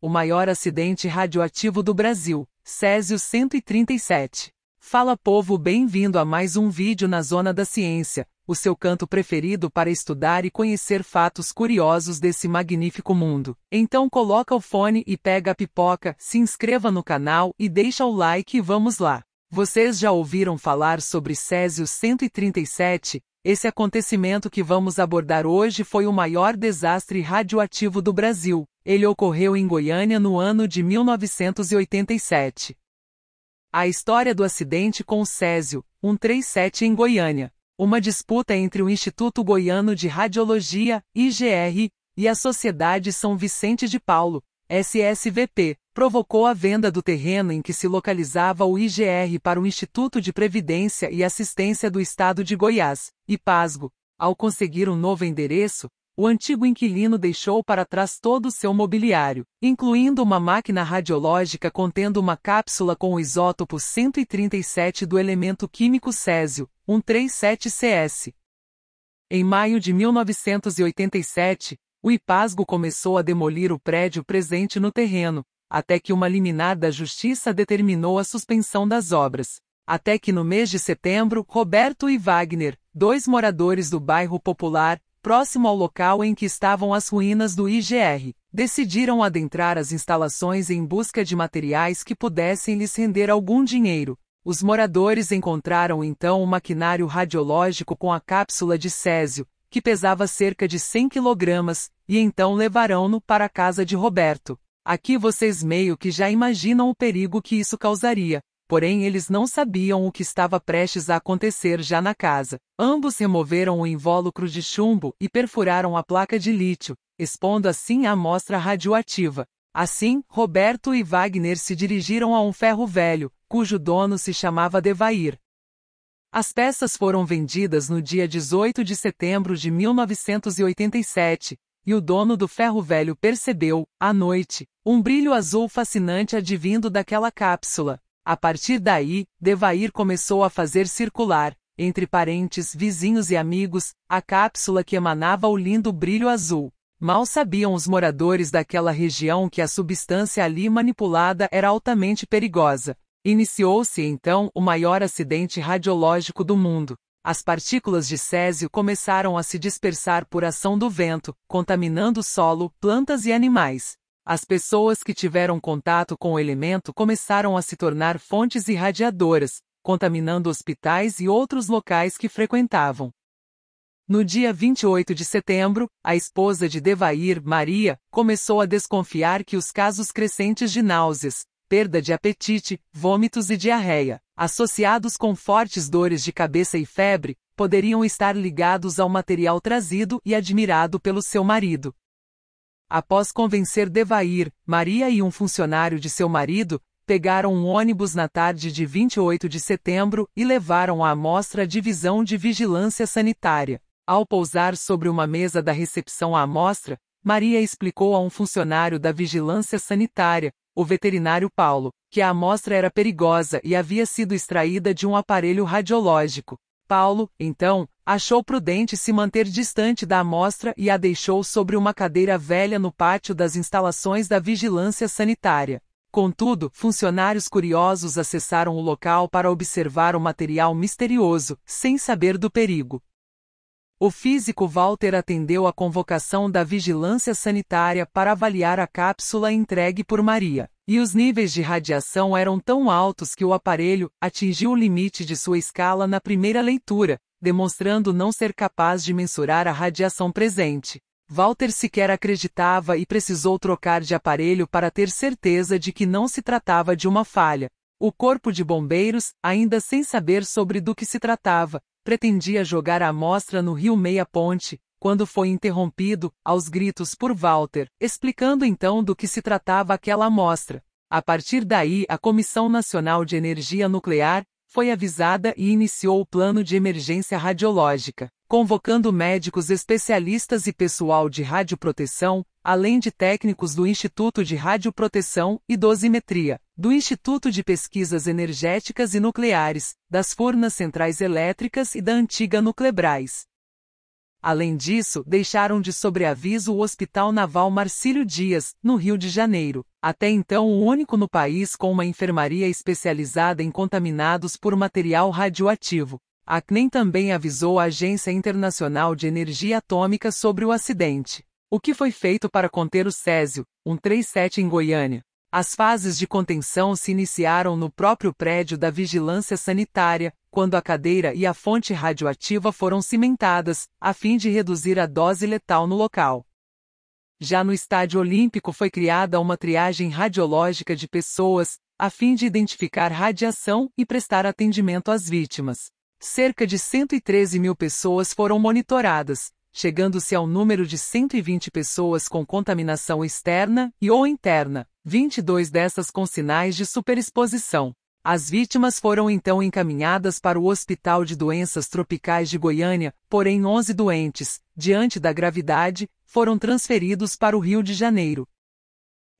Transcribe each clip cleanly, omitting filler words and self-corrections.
o maior acidente radioativo do Brasil, Césio 137. Fala povo, bem-vindo a mais um vídeo na Zona da Ciência, o seu canto preferido para estudar e conhecer fatos curiosos desse magnífico mundo. Então coloca o fone e pega a pipoca, se inscreva no canal e deixa o like e vamos lá. Vocês já ouviram falar sobre Césio 137? Esse acontecimento que vamos abordar hoje foi o maior desastre radioativo do Brasil. Ele ocorreu em Goiânia no ano de 1987. A história do acidente com o Césio 137 em Goiânia. Uma disputa entre o Instituto Goiano de Radiologia, IGR, e a Sociedade São Vicente de Paulo, SSVP, provocou a venda do terreno em que se localizava o IGR para o Instituto de Previdência e Assistência do Estado de Goiás, IPASGO. Ao conseguir um novo endereço, o antigo inquilino deixou para trás todo o seu mobiliário, incluindo uma máquina radiológica contendo uma cápsula com o isótopo 137 do elemento químico Césio 137Cs. Em maio de 1987, o IPASGO começou a demolir o prédio presente no terreno, até que uma liminar da Justiça determinou a suspensão das obras. Até que no mês de setembro, Roberto e Wagner, dois moradores do bairro Popular, próximo ao local em que estavam as ruínas do IGR, decidiram adentrar as instalações em busca de materiais que pudessem lhes render algum dinheiro. Os moradores encontraram então um maquinário radiológico com a cápsula de Césio, que pesava cerca de 100 kg, e então levarão-no para a casa de Roberto. Aqui vocês meio que já imaginam o perigo que isso causaria, porém eles não sabiam o que estava prestes a acontecer já na casa. Ambos removeram o invólucro de chumbo e perfuraram a placa de lítio, expondo assim a amostra radioativa. Assim, Roberto e Wagner se dirigiram a um ferro velho, cujo dono se chamava Devair. As peças foram vendidas no dia 18 de setembro de 1987, e o dono do ferro velho percebeu, à noite, um brilho azul fascinante advindo daquela cápsula. A partir daí, Devair começou a fazer circular, entre parentes, vizinhos e amigos, a cápsula que emanava o lindo brilho azul. Mal sabiam os moradores daquela região que a substância ali manipulada era altamente perigosa. Iniciou-se então o maior acidente radiológico do mundo. As partículas de Césio começaram a se dispersar por ação do vento, contaminando o solo, plantas e animais. As pessoas que tiveram contato com o elemento começaram a se tornar fontes irradiadoras, contaminando hospitais e outros locais que frequentavam. No dia 28 de setembro, a esposa de Devair, Maria, começou a desconfiar que os casos crescentes de náuseas, perda de apetite, vômitos e diarreia, associados com fortes dores de cabeça e febre, poderiam estar ligados ao material trazido e admirado pelo seu marido. Após convencer Devair, Maria e um funcionário de seu marido, pegaram um ônibus na tarde de 28 de setembro e levaram a amostra à Divisão de Vigilância Sanitária. Ao pousar sobre uma mesa da recepção a amostra, Maria explicou a um funcionário da Vigilância Sanitária, o veterinário Paulo, que a amostra era perigosa e havia sido extraída de um aparelho radiológico. Paulo, então, achou prudente se manter distante da amostra e a deixou sobre uma cadeira velha no pátio das instalações da Vigilância Sanitária. Contudo, funcionários curiosos acessaram o local para observar o material misterioso, sem saber do perigo. O físico Walter atendeu à convocação da Vigilância Sanitária para avaliar a cápsula entregue por Maria, e os níveis de radiação eram tão altos que o aparelho atingiu o limite de sua escala na primeira leitura, demonstrando não ser capaz de mensurar a radiação presente. Walter sequer acreditava e precisou trocar de aparelho para ter certeza de que não se tratava de uma falha. O corpo de bombeiros, ainda sem saber sobre do que se tratava, pretendia jogar a amostra no rio Meia Ponte, quando foi interrompido, aos gritos por Walter, explicando então do que se tratava aquela amostra. A partir daí, a Comissão Nacional de Energia Nuclear foi avisada e iniciou o plano de emergência radiológica, convocando médicos especialistas e pessoal de radioproteção, além de técnicos do Instituto de Radioproteção e Dosimetria, do Instituto de Pesquisas Energéticas e Nucleares, das Furnas Centrais Elétricas e da antiga Nuclebras. Além disso, deixaram de sobreaviso o Hospital Naval Marcílio Dias, no Rio de Janeiro. Até então o único no país com uma enfermaria especializada em contaminados por material radioativo. A CNEM também avisou a Agência Internacional de Energia Atômica sobre o acidente. O que foi feito para conter o Césio 137 em Goiânia? As fases de contenção se iniciaram no próprio prédio da Vigilância Sanitária, quando a cadeira e a fonte radioativa foram cimentadas, a fim de reduzir a dose letal no local. Já no Estádio Olímpico foi criada uma triagem radiológica de pessoas, a fim de identificar radiação e prestar atendimento às vítimas. Cerca de 113 mil pessoas foram monitoradas, chegando-se ao número de 120 pessoas com contaminação externa e ou interna, 22 dessas com sinais de superexposição. As vítimas foram então encaminhadas para o Hospital de Doenças Tropicais de Goiânia, porém 11 doentes, diante da gravidade, foram transferidos para o Rio de Janeiro.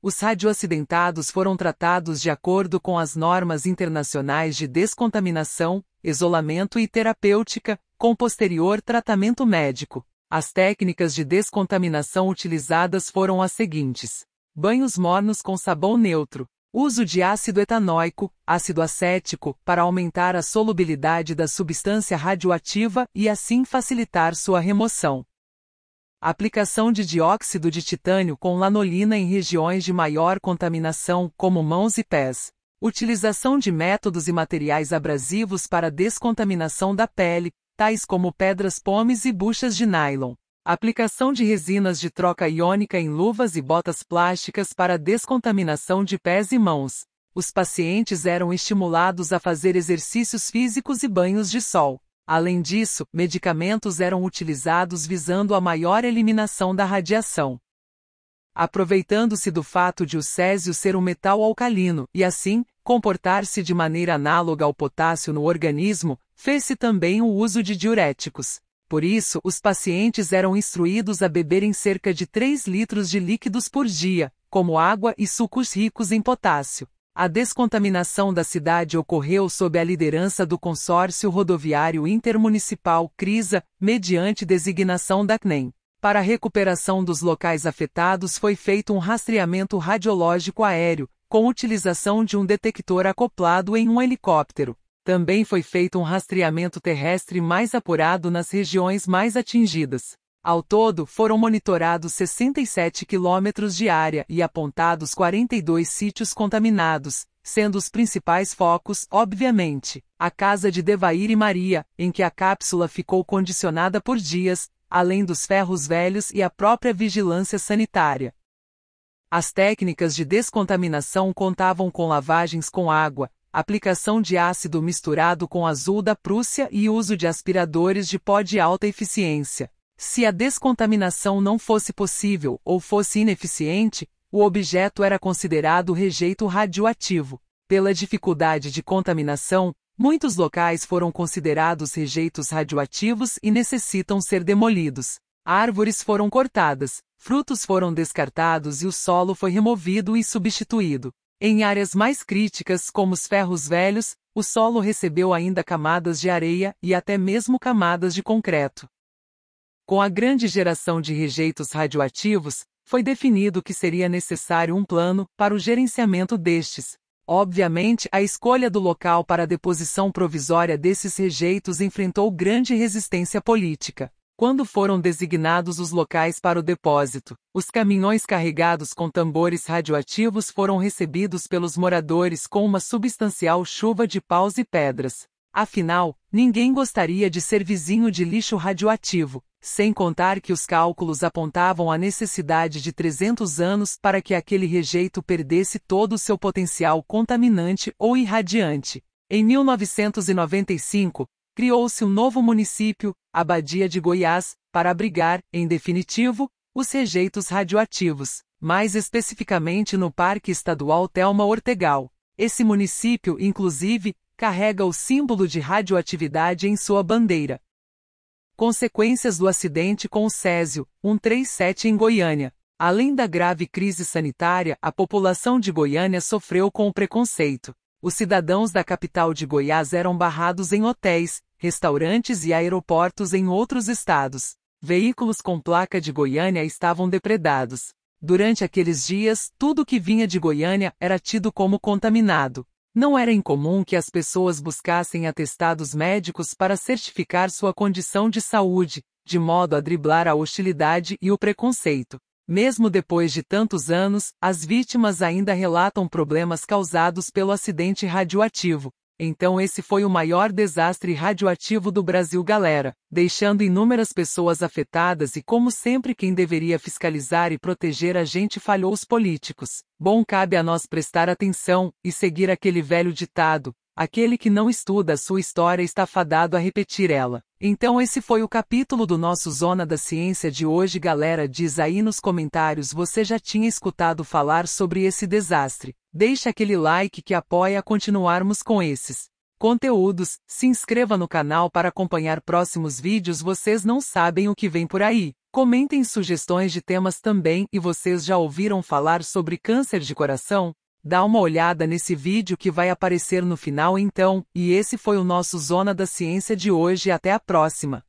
Os radioacidentados foram tratados de acordo com as normas internacionais de descontaminação, isolamento e terapêutica, com posterior tratamento médico. As técnicas de descontaminação utilizadas foram as seguintes: banhos mornos com sabão neutro, uso de ácido etanóico, ácido acético, para aumentar a solubilidade da substância radioativa e assim facilitar sua remoção. Aplicação de dióxido de titânio com lanolina em regiões de maior contaminação, como mãos e pés. Utilização de métodos e materiais abrasivos para descontaminação da pele, tais como pedras pomes e buchas de nylon. Aplicação de resinas de troca iônica em luvas e botas plásticas para descontaminação de pés e mãos. Os pacientes eram estimulados a fazer exercícios físicos e banhos de sol. Além disso, medicamentos eram utilizados visando a maior eliminação da radiação. Aproveitando-se do fato de o césio ser um metal alcalino e, assim, comportar-se de maneira análoga ao potássio no organismo, fez-se também o uso de diuréticos. Por isso, os pacientes eram instruídos a beberem cerca de 3 litros de líquidos por dia, como água e sucos ricos em potássio. A descontaminação da cidade ocorreu sob a liderança do Consórcio Rodoviário Intermunicipal CRISA, mediante designação da CNEM. Para a recuperação dos locais afetados foi feito um rastreamento radiológico aéreo, com utilização de um detector acoplado em um helicóptero. Também foi feito um rastreamento terrestre mais apurado nas regiões mais atingidas. Ao todo, foram monitorados 67 quilômetros de área e apontados 42 sítios contaminados, sendo os principais focos, obviamente, a casa de Devair e Maria, em que a cápsula ficou condicionada por dias, além dos ferros velhos e a própria vigilância sanitária. As técnicas de descontaminação contavam com lavagens com água, aplicação de ácido misturado com azul da Prússia e uso de aspiradores de pó de alta eficiência. Se a descontaminação não fosse possível ou fosse ineficiente, o objeto era considerado rejeito radioativo. Pela dificuldade de contaminação, muitos locais foram considerados rejeitos radioativos e necessitam ser demolidos. Árvores foram cortadas, frutos foram descartados e o solo foi removido e substituído. Em áreas mais críticas, como os ferros velhos, o solo recebeu ainda camadas de areia e até mesmo camadas de concreto. Com a grande geração de rejeitos radioativos, foi definido que seria necessário um plano para o gerenciamento destes. Obviamente, a escolha do local para a deposição provisória desses rejeitos enfrentou grande resistência política. Quando foram designados os locais para o depósito, os caminhões carregados com tambores radioativos foram recebidos pelos moradores com uma substancial chuva de paus e pedras. Afinal, ninguém gostaria de ser vizinho de lixo radioativo, sem contar que os cálculos apontavam a necessidade de 300 anos para que aquele rejeito perdesse todo o seu potencial contaminante ou irradiante. Em 1995, criou-se um novo município, Abadia de Goiás, para abrigar, em definitivo, os rejeitos radioativos, mais especificamente no Parque Estadual Thelma Ortegal. Esse município, inclusive, carrega o símbolo de radioatividade em sua bandeira. Consequências do acidente com o Césio 137 em Goiânia. Além da grave crise sanitária, a população de Goiânia sofreu com o preconceito. Os cidadãos da capital de Goiás eram barrados em hotéis, restaurantes e aeroportos em outros estados. Veículos com placa de Goiânia estavam depredados. Durante aqueles dias, tudo que vinha de Goiânia era tido como contaminado. Não era incomum que as pessoas buscassem atestados médicos para certificar sua condição de saúde, de modo a driblar a hostilidade e o preconceito. Mesmo depois de tantos anos, as vítimas ainda relatam problemas causados pelo acidente radioativo. Então esse foi o maior desastre radioativo do Brasil, galera, deixando inúmeras pessoas afetadas e como sempre quem deveria fiscalizar e proteger a gente falhou os políticos. Bom, cabe a nós prestar atenção e seguir aquele velho ditado: aquele que não estuda a sua história está fadado a repetir ela. Então esse foi o capítulo do nosso Zona da Ciência de hoje, galera. Diz aí nos comentários, você já tinha escutado falar sobre esse desastre? Deixa aquele like que apoia a continuarmos com esses conteúdos, se inscreva no canal para acompanhar próximos vídeos. Vocês não sabem o que vem por aí. Comentem sugestões de temas também. E vocês já ouviram falar sobre câncer de coração? Dá uma olhada nesse vídeo que vai aparecer no final então. E esse foi o nosso Zona da Ciência de hoje. Até a próxima!